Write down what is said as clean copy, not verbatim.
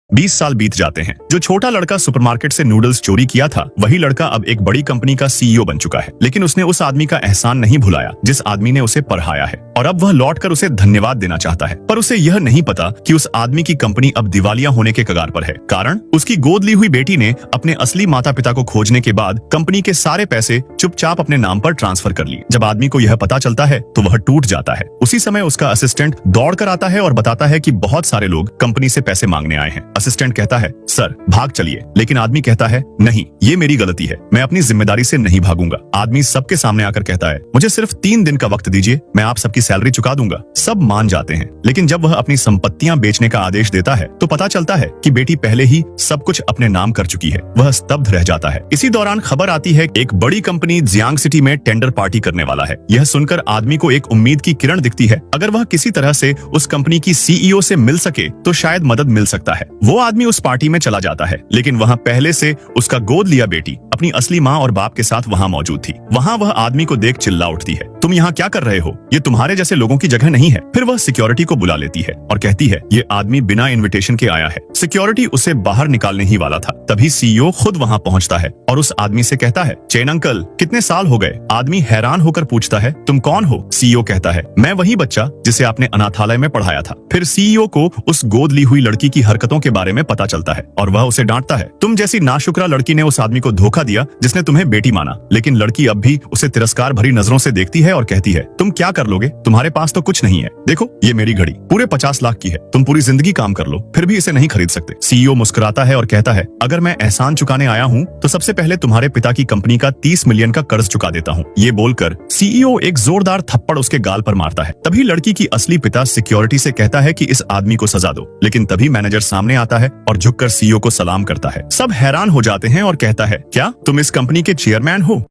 20 साल बीत जाते हैं। जो छोटा लड़का सुपरमार्केट से नूडल्स चोरी किया था, वही लड़का अब एक बड़ी कंपनी का सीईओ बन चुका है। लेकिन उसने उस आदमी का एहसान नहीं भुलाया जिस आदमी ने उसे पढ़ाया है, और अब वह लौटकर उसे धन्यवाद देना चाहता है। पर उसे यह नहीं पता कि उस आदमी की कंपनी अब दिवालिया होने के कगार पर है। कारण उसकी गोद ली हुई बेटी ने अपने असली माता पिता को खोजने के बाद कंपनी के सारे पैसे चुपचाप अपने नाम पर ट्रांसफर कर लिए। जब आदमी को यह पता चलता है तो वह टूट जाता है। उसी समय उसका असिस्टेंट दौड़कर आता है और बताता है कि बहुत सारे लोग कंपनी से पैसे मांगने आए हैं। असिस्टेंट कहता है, सर भाग चलिए, लेकिन आदमी कहता है, नहीं, ये मेरी गलती है, मैं अपनी जिम्मेदारी से नहीं भागूंगा। आदमी सबके सामने आकर कहता है, मुझे सिर्फ 3 दिन का वक्त दीजिए, मैं आप सबकी सैलरी चुका दूंगा। सब मान जाते हैं, लेकिन जब वह अपनी संपत्तियां बेचने का आदेश देता है तो पता चलता है कि बेटी पहले ही सब कुछ अपने नाम कर चुकी है। वह स्तब्ध रह जाता है। इसी दौरान खबर आती है, एक बड़ी कंपनी जियांग सिटी में टेंडर पार्टी करने वाला है। यह सुनकर आदमी को एक उम्मीद की किरण दिखती है। अगर वह किसी तरह से उस कंपनी की सीईओ से मिल सके तो शायद मदद मिल सकता है। वो आदमी उस पार्टी में चला जाता है, लेकिन वहाँ पहले से उसका गोद लिया बेटी अपनी असली माँ और बाप के साथ वहाँ मौजूद थी। वहाँ वह आदमी को देख चिल्ला उठती है, तुम यहाँ क्या कर रहे हो? ये तुम्हारे जैसे लोगों की जगह नहीं है। फिर वह सिक्योरिटी को बुला लेती है और कहती है, ये आदमी बिना इनविटेशन के आया है। सिक्योरिटी उसे बाहर निकालने ही वाला था, तभी सीईओ खुद वहाँ पहुँचता है और उस आदमी से कहता है, चेन अंकल, कितने साल हो गए? आदमी हैरान होकर पूछता है, तुम कौन हो? सीईओ कहता है, मैं वही बच्चा जिसे आपने अनाथालय में पढ़ाया था। फिर सीईओ को उस गोद ली हुई लड़की की हरकतों के बारे में पता चलता है और वह उसे डांटता है, तुम जैसी नाशुक्रा लड़की ने उस आदमी को धोखा दिया जिसने तुम्हें बेटी माना। लेकिन लड़की अब भी उसे तिरस्कार भरी नजरों से देखती है और कहती है, तुम क्या कर लोगे? तुम्हारे पास तो कुछ नहीं है। देखो, ये मेरी घड़ी पूरे 50 लाख की है, तुम पूरी जिंदगी काम कर लो, फिर भी इसे नहीं खरीद सकते। सीईओ मुस्कुराता है और कहता है, अगर मैं एहसान चुकाने आया हूँ तो सबसे पहले तुम्हारे पिता की कंपनी का 30 मिलियन का कर्ज चुका देता हूँ। ये बोलकर सीईओ एक जोरदार थप्पड़ उसके गाल पर मारता है। तभी लड़की की असली पिता सिक्योरिटी से कहता है कि इस आदमी को सजा दो, लेकिन तभी मैनेजर सामने आता है और झुककर सीईओ को सलाम करता है। सब हैरान हो जाते हैं और कहता है, क्या तुम इस कंपनी के चेयरमैन हो?